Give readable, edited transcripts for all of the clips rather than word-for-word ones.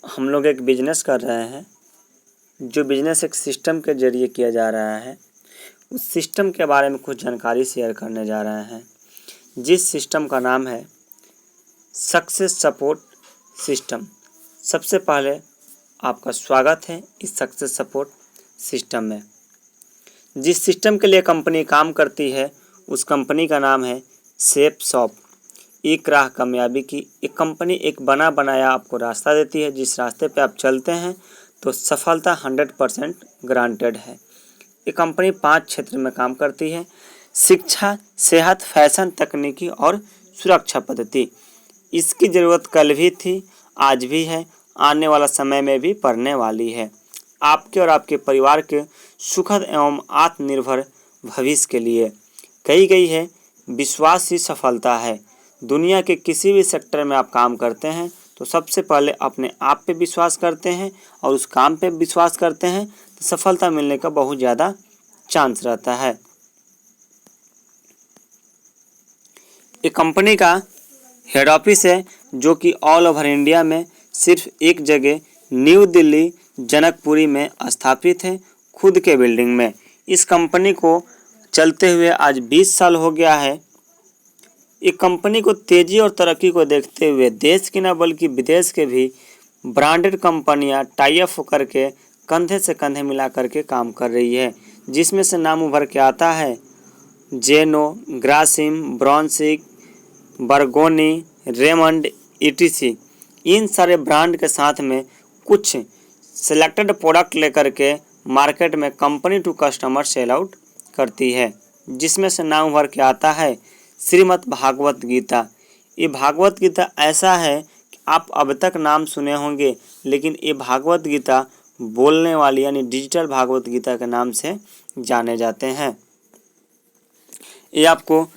हम लोग एक बिजनेस कर रहे हैं, जो बिजनेस एक सिस्टम के जरिए किया जा रहा है। उस सिस्टम के बारे में कुछ जानकारी शेयर करने जा रहे हैं, जिस सिस्टम का नाम है सक्सेस सपोर्ट सिस्टम। सबसे पहले आपका स्वागत है इस सक्सेस सपोर्ट सिस्टम में। जिस सिस्टम के लिए कंपनी काम करती है उस कंपनी का नाम है सेफ शॉप। एक राह कामयाबी की। एक कंपनी एक बना बनाया आपको रास्ता देती है, जिस रास्ते पे आप चलते हैं तो सफलता 100% ग्रांटेड है। ये कंपनी 5 क्षेत्र में काम करती है: शिक्षा, सेहत, फैशन, तकनीकी और सुरक्षा पद्धति। इसकी ज़रूरत कल भी थी, आज भी है, आने वाला समय में भी पड़ने वाली है। आपके और आपके परिवार के सुखद एवं आत्मनिर्भर भविष्य के लिए कही गई है। विश्वास ही सफलता है। दुनिया के किसी भी सेक्टर में आप काम करते हैं तो सबसे पहले अपने आप पे विश्वास करते हैं और उस काम पे विश्वास करते हैं तो सफलता मिलने का बहुत ज़्यादा चांस रहता है। एक कंपनी का हेड ऑफिस है जो कि ऑल ओवर इंडिया में सिर्फ एक जगह न्यू दिल्ली जनकपुरी में स्थापित है, खुद के बिल्डिंग में। इस कंपनी को चलते हुए आज 20 साल हो गया है। एक कंपनी को तेज़ी और तरक्की को देखते हुए देश की न बल्कि विदेश के भी ब्रांडेड कंपनियां टाई अप होकर के कंधे से कंधे मिला करके काम कर रही है, जिसमें से नाम उभर के आता है जेनो, ग्रासिम, ब्रॉन्सिक, बर्गोनी, रेमंड, ईटीसी। इन सारे ब्रांड के साथ में कुछ सिलेक्टेड प्रोडक्ट लेकर के मार्केट में company to customer sell out करती है, जिसमें से नाम उभर के आता है श्रीमद् भागवत गीता। ये भागवत गीता ऐसा है कि आप अब तक नाम सुने होंगे, लेकिन ये भागवत गीता बोलने वाली यानी डिजिटल भागवत गीता के नाम से जाने जाते हैं। ये आपको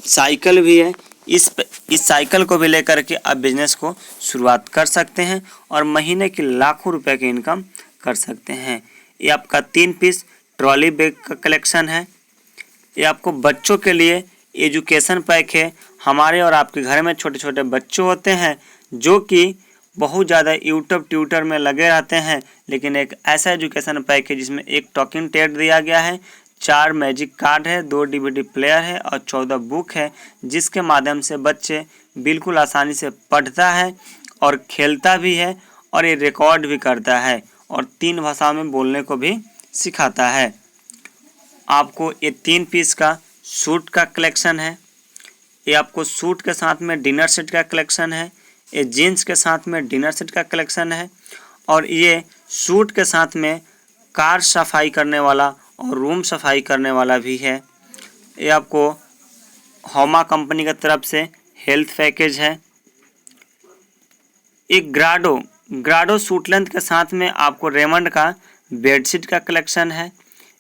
साइकिल भी है। इस साइकिल को भी लेकर के आप बिजनेस को शुरुआत कर सकते हैं और महीने की लाखों रुपए की इनकम कर सकते हैं। ये आपका 3 पीस ट्रॉली बैग का कलेक्शन है। ये आपको बच्चों के लिए एजुकेशन पैक है। हमारे और आपके घर में छोटे छोटे बच्चे होते हैं जो कि बहुत ज़्यादा यूट्यूब ट्यूटर में लगे रहते हैं, लेकिन एक ऐसा एजुकेशन पैक है जिसमें एक टॉकिंग टेड दिया गया है, 4 मैजिक कार्ड है, 2 डीवीडी प्लेयर है और 14 बुक है, जिसके माध्यम से बच्चे बिल्कुल आसानी से पढ़ता है और खेलता भी है और ये रिकॉर्ड भी करता है और 3 भाषाओं में बोलने को भी सिखाता है। आपको ये 3 पीस का सूट का कलेक्शन है। ये आपको सूट के साथ में डिनर सेट का कलेक्शन है। ये जीन्स के साथ में डिनर सेट का कलेक्शन है और ये सूट के साथ में कार सफाई करने वाला और रूम सफाई करने वाला भी है। ये आपको होमा कंपनी की तरफ से हेल्थ पैकेज है। एक ग्राडो सूट लेंथ के साथ में आपको रेमंड का बेडशीट का कलेक्शन है।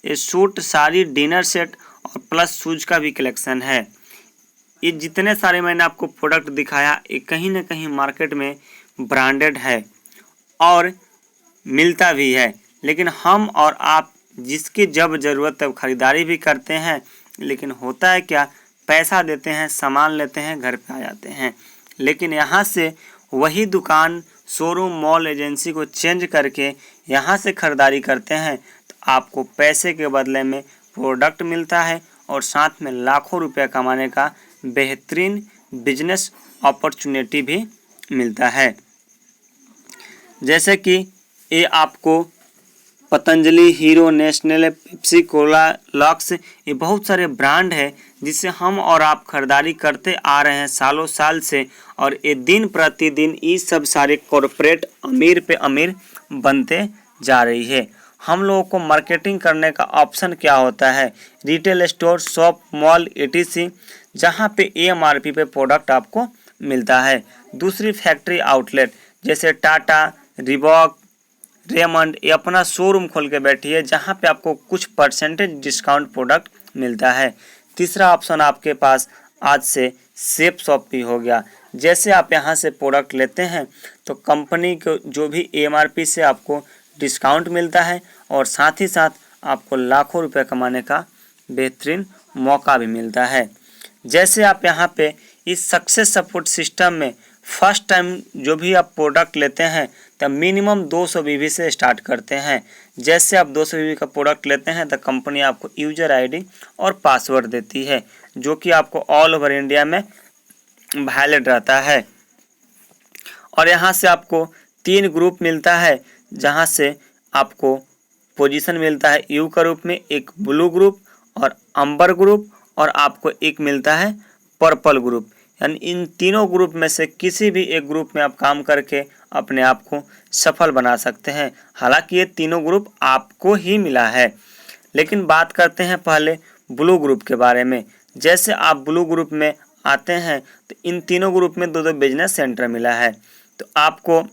ये सूट, साड़ी, डिनर सेट और प्लस शूज का भी कलेक्शन है। ये जितने सारे मैंने आपको प्रोडक्ट दिखाया ये कहीं ना कहीं मार्केट में ब्रांडेड है और मिलता भी है, लेकिन हम और आप जिसकी जब ज़रूरत तब खरीदारी भी करते हैं, लेकिन होता है क्या, पैसा देते हैं, सामान लेते हैं, घर पे आ जाते हैं। लेकिन यहाँ से वही दुकान, शोरूम, मॉल, एजेंसी को चेंज करके यहाँ से खरीदारी करते हैं तो आपको पैसे के बदले में प्रोडक्ट मिलता है और साथ में लाखों रुपए कमाने का बेहतरीन बिजनेस अपॉर्चुनिटी भी मिलता है। जैसे कि ये आपको Patanjali, hero, national, Pepsi, Cola, lux, ये बहुत सारे ब्रांड है जिससे हम और आप खरीदारी करते आ रहे हैं सालों साल से, और ये दिन प्रतिदिन ये सब सारे कॉरपोरेट अमीर पे अमीर बनते जा रही है। हम लोगों को मार्केटिंग करने का ऑप्शन क्या होता है? Retail store, shop, mall, ETC, जहाँ पे एमआरपी पे प्रोडक्ट आपको मिलता है। दूसरी फैक्ट्री आउटलेट जैसे टाटा, रिबॉक, रेमंड, ये अपना शोरूम खोल के बैठी है जहाँ पे आपको कुछ परसेंटेज डिस्काउंट प्रोडक्ट मिलता है। तीसरा ऑप्शन आपके पास आज से सेफ शॉप भी हो गया। जैसे आप यहाँ से प्रोडक्ट लेते हैं तो कंपनी को जो भी एमआरपी से आपको डिस्काउंट मिलता है और साथ ही साथ आपको लाखों रुपए कमाने का बेहतरीन मौका भी मिलता है। जैसे आप यहाँ पे इस सक्सेस सपोर्ट सिस्टम में फर्स्ट टाइम जो भी आप प्रोडक्ट लेते हैं तो मिनिमम 200 बीबी से स्टार्ट करते हैं। जैसे आप 200 बीबी का प्रोडक्ट लेते हैं तो कंपनी आपको यूजर आईडी और पासवर्ड देती है, जो कि आपको ऑल ओवर इंडिया में वैलिड रहता है। और यहाँ से आपको 3 ग्रुप मिलता है, जहाँ से आपको पोजीशन मिलता है यू का रूप में, एक ब्लू ग्रुप और अंबर ग्रुप, और आपको एक मिलता है पर्पल ग्रुप। यानी इन तीनों ग्रुप में से किसी भी एक ग्रुप में आप काम करके अपने आप को सफल बना सकते हैं। हालांकि ये तीनों ग्रुप आपको ही मिला है, लेकिन बात करते हैं पहले ब्लू ग्रुप के बारे में। जैसे आप ब्लू ग्रुप में आते हैं तो इन तीनों ग्रुप में 2-2 बिजनेस सेंटर मिला है। तो आपको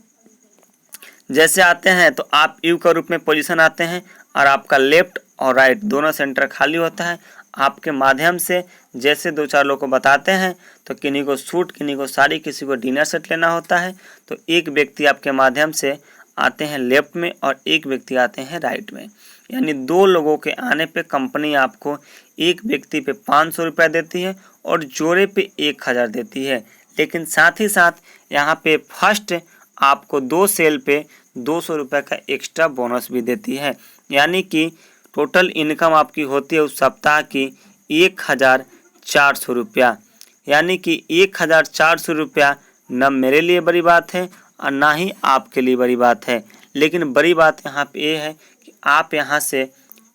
जैसे आते हैं तो आप यू का रूप में पोजीशन आते हैं और आपका लेफ्ट और राइट दोनों सेंटर खाली होता है। आपके माध्यम से जैसे 2-4 लोगों को बताते हैं तो किन्हीं को सूट, किन्हीं को साड़ी, किसी को डिनर सेट लेना होता है, तो एक व्यक्ति आपके माध्यम से आते हैं लेफ्ट में और एक व्यक्ति आते हैं राइट में। यानी 2 लोगों के आने पे कंपनी आपको एक व्यक्ति पे 500 रुपये देती है और जोड़े पे 1000 देती है। लेकिन साथ ही साथ यहाँ पे फर्स्ट आपको 2 सेल पे 200 रुपये का एक्स्ट्रा बोनस भी देती है। यानी कि टोटल इनकम आपकी होती है उस सप्ताह की 1400 रुपया। यानी कि 1400 रुपया न मेरे लिए बड़ी बात है और ना ही आपके लिए बड़ी बात है। लेकिन बड़ी बात यहाँ पे ये है कि आप यहाँ से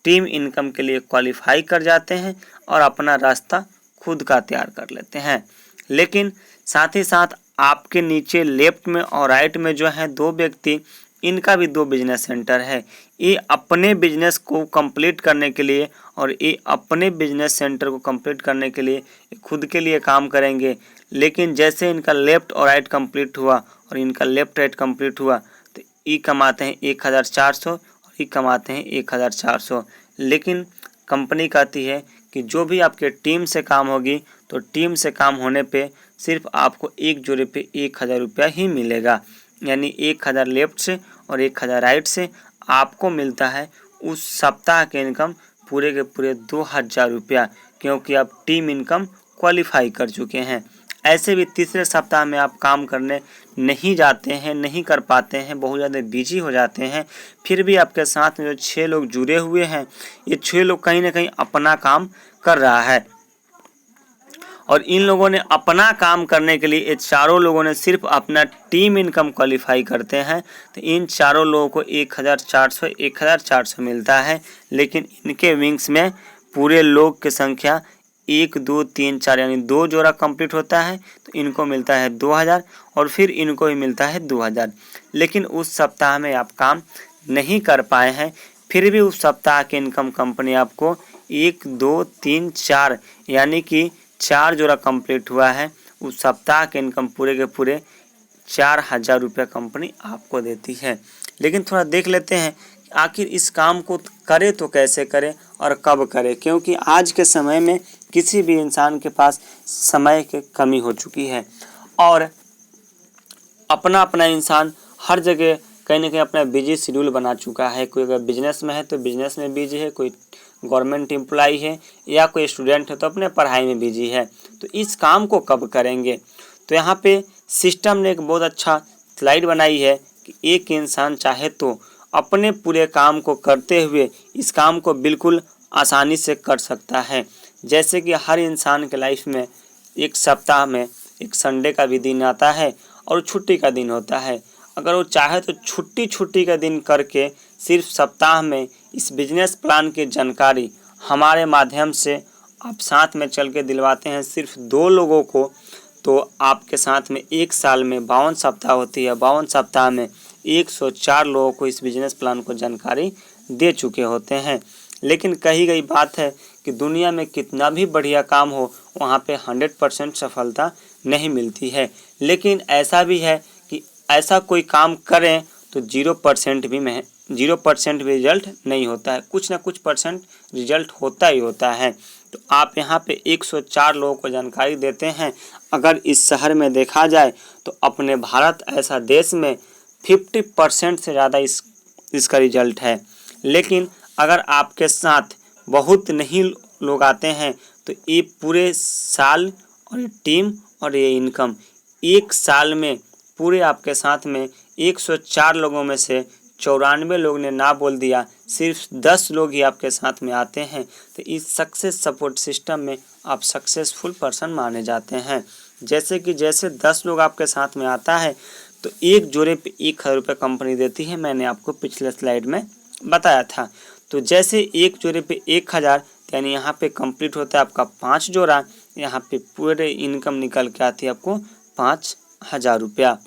टीम इनकम के लिए क्वालिफाई कर जाते हैं और अपना रास्ता खुद का तैयार कर लेते हैं। लेकिन साथ ही साथ आपके नीचे लेफ्ट में और राइट में जो है 2 व्यक्ति, इनका भी 2 बिजनेस सेंटर है। ये अपने बिजनेस को कंप्लीट करने के लिए और ये अपने बिजनेस सेंटर को कंप्लीट करने के लिए खुद के लिए काम करेंगे। लेकिन जैसे इनका लेफ्ट और राइट कंप्लीट हुआ और इनका लेफ्ट राइट कंप्लीट हुआ तो ये कमाते हैं 1400 और ये कमाते हैं 1400। लेकिन कंपनी कहती है कि जो भी आपके टीम से काम होगी तो टीम से काम होने पे सिर्फ आपको एक जोड़े पे 1000 रुपया ही मिलेगा। यानी 1000 लेफ्ट से और 1000 राइट से आपको मिलता है उस सप्ताह के इनकम पूरे के पूरे 2000 रुपया, क्योंकि आप टीम इनकम क्वालिफाई कर चुके हैं। ऐसे भी तीसरे सप्ताह में आप काम करने नहीं जाते हैं, नहीं कर पाते हैं, बहुत ज़्यादा बिजी हो जाते हैं, फिर भी आपके साथ में जो 6 लोग जुड़े हुए हैं, ये 6 लोग कहीं ना कहीं अपना काम कर रहा है। और इन लोगों ने अपना काम करने के लिए ये चारों लोगों ने सिर्फ अपना टीम इनकम क्वालिफाई करते हैं, तो इन चारों लोगों को 1400 मिलता है। लेकिन इनके विंग्स में पूरे लोग की संख्या 1 2 3 4 यानी 2 जोड़ा कंप्लीट होता है, तो इनको मिलता है 2000 और फिर इनको भी मिलता है 2000। लेकिन उस सप्ताह में आप काम नहीं कर पाए हैं, फिर भी उस सप्ताह की इनकम कंपनी आपको 1 2 3 4 यानी कि 4 जोड़ा कंप्लीट हुआ है। उस सप्ताह के इनकम पूरे के पूरे 4000 रुपये कंपनी आपको देती है। लेकिन थोड़ा देख लेते हैं आखिर इस काम को करे तो कैसे करे और कब करे, क्योंकि आज के समय में किसी भी इंसान के पास समय की कमी हो चुकी है और अपना अपना इंसान हर जगह कहीं ना कहीं अपना बिजी शेड्यूल बना चुका है। कोई अगर बिजनेस में है तो बिजनेस में बिजी है, कोई गवर्नमेंट एम्प्लॉई है या कोई स्टूडेंट है तो अपने पढ़ाई में बिजी है। तो इस काम को कब करेंगे, तो यहाँ पे सिस्टम ने एक बहुत अच्छा स्लाइड बनाई है कि एक इंसान चाहे तो अपने पूरे काम को करते हुए इस काम को बिल्कुल आसानी से कर सकता है। जैसे कि हर इंसान के लाइफ में एक सप्ताह में एक संडे का भी दिन आता है और छुट्टी का दिन होता है। अगर वो चाहे तो छुट्टी का दिन करके सिर्फ सप्ताह में इस बिजनेस प्लान की जानकारी हमारे माध्यम से आप साथ में चल के दिलवाते हैं सिर्फ 2 लोगों को, तो आपके साथ में 1 साल में 52 सप्ताह होती है। 52 सप्ताह में 104 लोगों को इस बिजनेस प्लान को जानकारी दे चुके होते हैं। लेकिन कही गई बात है कि दुनिया में कितना भी बढ़िया काम हो वहाँ पे 100% सफलता नहीं मिलती है। लेकिन ऐसा भी है कि ऐसा कोई काम करें तो 0% भी रिजल्ट नहीं होता है, कुछ ना कुछ परसेंट रिजल्ट होता ही होता है। तो आप यहाँ पे 104 लोगों को जानकारी देते हैं। अगर इस शहर में देखा जाए तो अपने भारत ऐसा देश में 50% से ज़्यादा इसका रिजल्ट है। लेकिन अगर आपके साथ बहुत नहीं लोग आते हैं तो ये पूरे साल और ये टीम और ये इनकम एक साल में पूरे आपके साथ में 104 लोगों में से 94 लोग ने ना बोल दिया, सिर्फ 10 लोग ही आपके साथ में आते हैं, तो इस सक्सेस सपोर्ट सिस्टम में आप सक्सेसफुल पर्सन माने जाते हैं। जैसे कि जैसे 10 लोग आपके साथ में आता है तो एक जोड़े पे 1,000 रुपये कंपनी देती है, मैंने आपको पिछले स्लाइड में बताया था। तो जैसे एक जोड़े पे 1,000 यानी यहाँ पे कंप्लीट होता है आपका 5 जोड़ा, यहाँ पे पूरे इनकम निकल के आती है आपको 5,000 रुपया।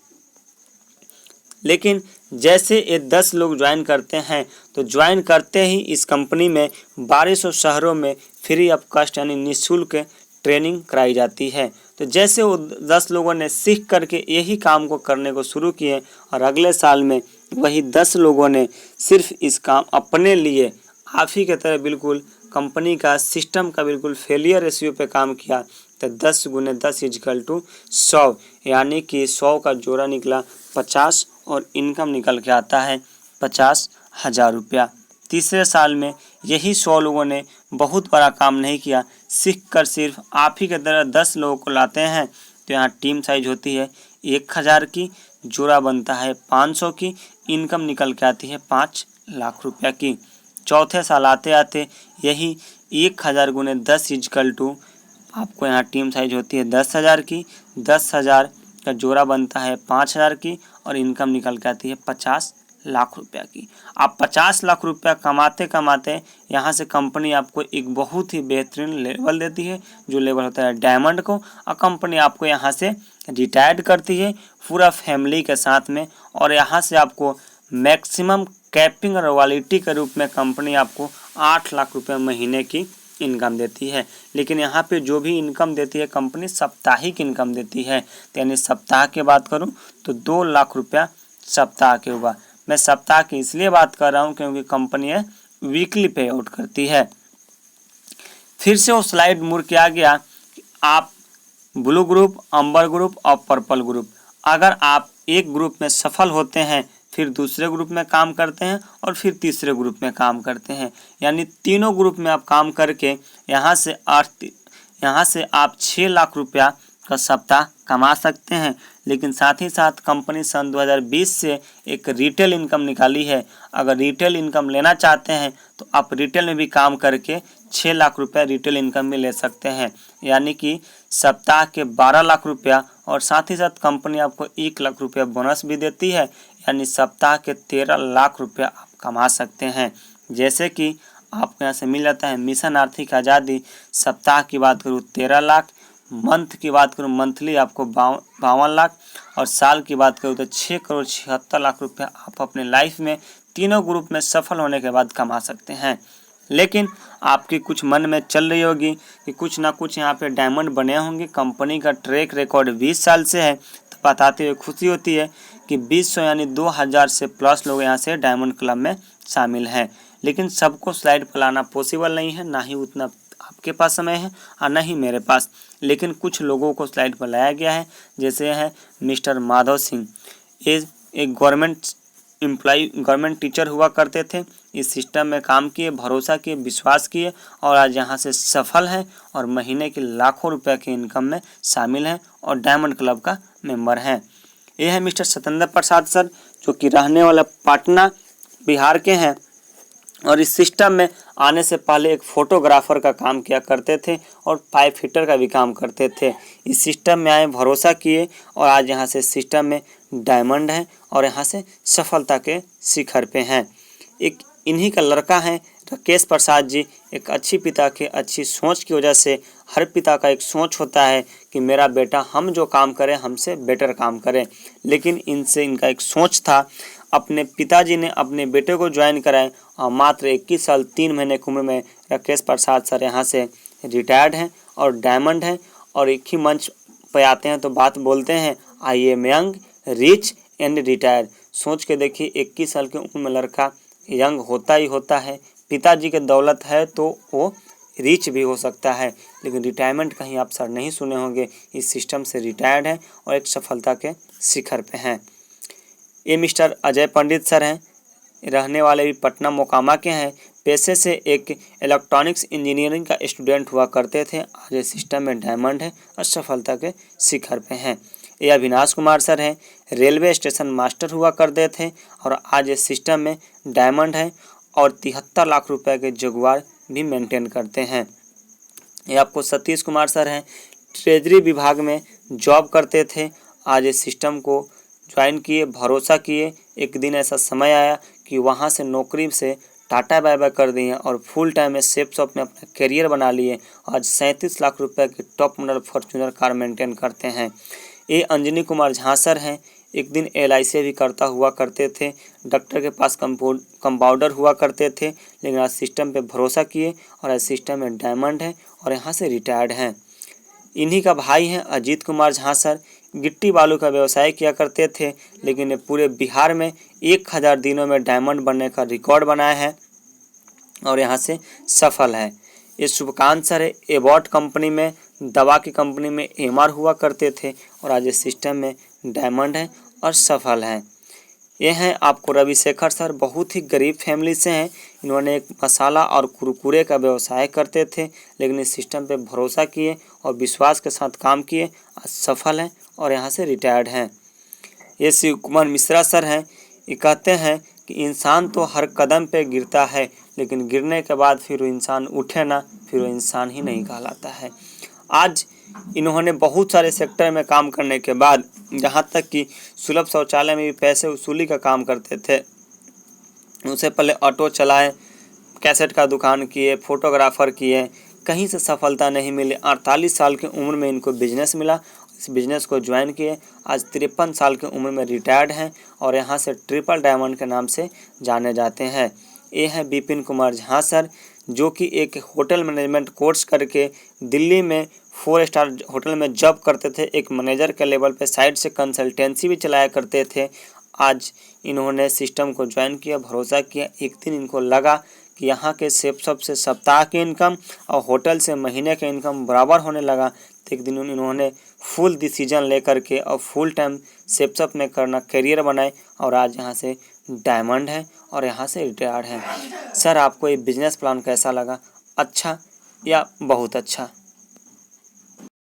लेकिन जैसे ये 10 लोग ज्वाइन करते हैं तो ज्वाइन करते ही इस कंपनी में 1200 शहरों में फ्री ऑफ कॉस्ट यानी निःशुल्क ट्रेनिंग कराई जाती है। तो जैसे वो 10 लोगों ने सीख करके यही काम को करने को शुरू किए और अगले साल में वही 10 लोगों ने सिर्फ इस काम अपने लिए आप ही के तरह बिल्कुल कंपनी का सिस्टम का बिल्कुल फेलियर रेशियो पे काम किया, तो 10 गुने 10 इजकल टू 100 यानी कि 100 का जोड़ा निकला 50 और इनकम निकल के आता है 50,000 रुपया। तीसरे साल में यही 100 लोगों ने बहुत बड़ा काम नहीं किया, सीख कर सिर्फ आप ही के तरह 10 लोगों को लाते हैं, तो यहाँ टीम साइज होती है 1,000 की, जोड़ा बनता है 500 की, इनकम निकल के आती है 5 लाख रुपया की। चौथे साल आते आते यही 1,000 गुने 10 इजकल टू आपको यहाँ टीम साइज होती है 10,000 की, 10,000 का जोड़ा बनता है 5,000 की और इनकम निकल के आती है 50 लाख रुपया की। आप 50 लाख रुपया कमाते कमाते यहाँ से कंपनी आपको एक बहुत ही बेहतरीन लेवल देती है, जो लेवल होता है डायमंड को, और कंपनी आपको यहाँ से रिटायर्ड करती है पूरा फैमिली के साथ में, और यहाँ से आपको मैक्सिमम कैपिंग और रॉयल्टी के रूप में कंपनी आपको 8 लाख रुपये महीने की इनकम देती है। लेकिन यहाँ पे जो भी इनकम देती है कंपनी साप्ताहिक इनकम देती है, तो यानी सप्ताह की बात करूँ तो 2 लाख रुपया सप्ताह के हुआ। मैं सप्ताह की इसलिए बात कर रहा हूँ क्योंकि कंपनी वीकली पे आउट करती है। फिर से वो स्लाइड मुड़ के आ गया कि आप ब्लू ग्रुप, अंबर ग्रुप और पर्पल ग्रुप, अगर आप एक ग्रुप में सफल होते हैं फिर दूसरे ग्रुप में काम करते हैं और फिर तीसरे ग्रुप में काम करते हैं, यानी तीनों ग्रुप में आप काम करके यहाँ से आप 6 लाख रुपया का सप्ताह कमा सकते हैं। लेकिन साथ ही साथ कंपनी सन 2020 से एक रिटेल इनकम निकाली है, अगर रिटेल इनकम लेना चाहते हैं तो आप रिटेल में भी काम करके 6 लाख रुपया रिटेल इनकम में ले सकते हैं, यानी कि सप्ताह के 12 लाख रुपया, और साथ ही साथ कंपनी आपको 1 लाख रुपया बोनस भी देती है, यानी सप्ताह के 13 लाख रुपया आप कमा सकते हैं। जैसे कि आपको यहाँ से मिल जाता है मिशन आर्थिक आज़ादी, सप्ताह की बात करूँ 13 लाख, मंथ की बात करूँ मंथली आपको 52 लाख, और साल की बात करूँ तो 6 करोड़ 76 लाख रुपया आप अपने लाइफ में तीनों ग्रुप में सफल होने के बाद कमा सकते हैं। लेकिन आपकी कुछ मन में चल रही होगी कि कुछ ना कुछ यहाँ पे डायमंड बने होंगे, कंपनी का ट्रैक रिकॉर्ड 20 साल से है, तो बताते हुए खुशी होती है कि 200 यानी 2000 से प्लस लोग यहाँ से डायमंड क्लब में शामिल हैं। लेकिन सबको स्लाइड पर लाना पॉसिबल नहीं है, ना ही उतना आपके पास समय है और ना ही मेरे पास, लेकिन कुछ लोगों को स्लाइड पर लाया गया है। जैसे है मिस्टर माधव सिंह, ये एक गवर्नमेंट टीचर हुआ करते थे, इस सिस्टम में काम किए, भरोसा किए, विश्वास किए और आज यहाँ से सफल हैं और महीने की लाखों रुपए की इनकम में शामिल हैं और डायमंड क्लब का मेंबर हैं। ये है मिस्टर सत्येंद्र प्रसाद सर, जो कि रहने वाला पटना बिहार के हैं और इस सिस्टम में आने से पहले एक फोटोग्राफर का काम किया करते थे और पाइप फिटर का भी काम करते थे। इस सिस्टम में आए, भरोसा किए और आज यहाँ से सिस्टम में डायमंड है और यहाँ से सफलता के शिखर पे हैं। एक इन्हीं का लड़का है राकेश प्रसाद जी, एक अच्छी पिता के अच्छी सोच की वजह से, हर पिता का एक सोच होता है कि मेरा बेटा हम जो काम करें हमसे बेटर काम करे, लेकिन इनका एक सोच था। अपने पिताजी ने अपने बेटे को ज्वाइन कराए और मात्र 21 साल 3 महीने की उम्र में राकेश प्रसाद सर यहाँ से रिटायर्ड हैं और डायमंड हैं और एक ही मंच पर आते हैं तो बात बोलते हैं, I am young rich and retired. सोच के देखिए 21 साल की उम्र में लड़का यंग होता ही होता है, पिताजी के दौलत है तो वो रिच भी हो सकता है, लेकिन रिटायरमेंट कहीं आप सर नहीं सुने होंगे। इस सिस्टम से रिटायर्ड हैं और एक सफलता के शिखर पे हैं। ये मिस्टर अजय पंडित सर हैं, रहने वाले भी पटना मोकामा के हैं, पेशे से एक इलेक्ट्रॉनिक्स इंजीनियरिंग का स्टूडेंट हुआ करते थे, आज ये सिस्टम में डायमंड है और सफलता के शिखर पे हैं। ये अविनाश कुमार सर हैं, रेलवे स्टेशन मास्टर हुआ करते थे और आज इस सिस्टम में डायमंड है और 73 लाख रुपए के जगुआर भी मेंटेन करते हैं। ये आपको सतीश कुमार सर हैं, ट्रेजरी विभाग में जॉब करते थे, आज इस सिस्टम को ज्वाइन किए, भरोसा किए। एक दिन ऐसा समय आया कि वहाँ से नौकरी से टाटा बाय बाय कर दिए और फुल टाइम में सेफ शॉप में अपना करियर बना लिए। आज 37 लाख रुपए की top model Fortuner car maintain करते हैं। ये अंजनी कुमार झा सर हैं, एक दिन LIC भी करता हुआ करते थे, डॉक्टर के पास कंपाउंडर हुआ करते थे, लेकिन आज सिस्टम पे भरोसा किए और आज सिस्टम में डायमंड है और यहाँ से रिटायर्ड हैं। इन्हीं का भाई हैं अजीत कुमार झा सर, गिट्टी बालू का व्यवसाय किया करते थे, लेकिन ये पूरे बिहार में 1000 दिनों में डायमंड बनने का रिकॉर्ड बनाया है और यहाँ से सफल है। ये शुभकांत सर है, एबॉट कंपनी में, दवा की कंपनी में MR हुआ करते थे और आज इस सिस्टम में डायमंड है और सफल हैं। ये हैं आपको रविशेखर सर, बहुत ही गरीब फैमिली से हैं। इन्होंने एक मसाला और कुरकुरे का व्यवसाय करते थे, लेकिन इस सिस्टम पे भरोसा किए और विश्वास के साथ काम किए, आज सफल हैं और यहाँ से रिटायर्ड हैं। ये शिव कुमार मिश्रा सर हैं, ये कहते हैं कि इंसान तो हर कदम पे गिरता है, लेकिन गिरने के बाद फिर वो इंसान उठे ना, फिर वो इंसान ही नहीं कहलाता है। आज इन्होंने बहुत सारे सेक्टर में काम करने के बाद, जहाँ तक कि सुलभ शौचालय में भी पैसे वसूली का काम करते थे, उससे पहले ऑटो चलाए, कैसेट का दुकान किए, फोटोग्राफर किए, कहीं से सफलता नहीं मिली। 48 साल की उम्र में इनको बिजनेस मिला, इस बिजनेस को ज्वाइन किए, आज 53 साल की उम्र में रिटायर्ड हैं और यहाँ से ट्रिपल डायमंड के नाम से जाने जाते हैं। ये हैं विपिन कुमार झा सर, जो कि एक होटल मैनेजमेंट कोर्स करके दिल्ली में 4 स्टार होटल में जॉब करते थे, एक मैनेजर के लेवल पे, साइड से कंसल्टेंसी भी चलाया करते थे। आज इन्होंने सिस्टम को ज्वाइन किया, भरोसा किया। एक दिन इनको लगा कि यहाँ के सेफ शॉप से सप्ताह की इनकम और होटल से महीने का इनकम बराबर होने लगा, तो एक दिन इन्होंने फुल डिसीजन लेकर के और फुल टाइम सेफ शॉप में करना करियर बनाए और आज यहाँ से डायमंड है और यहाँ से रिटायर्ड हैं। सर, आपको ये बिजनेस प्लान कैसा लगा? अच्छा या बहुत अच्छा?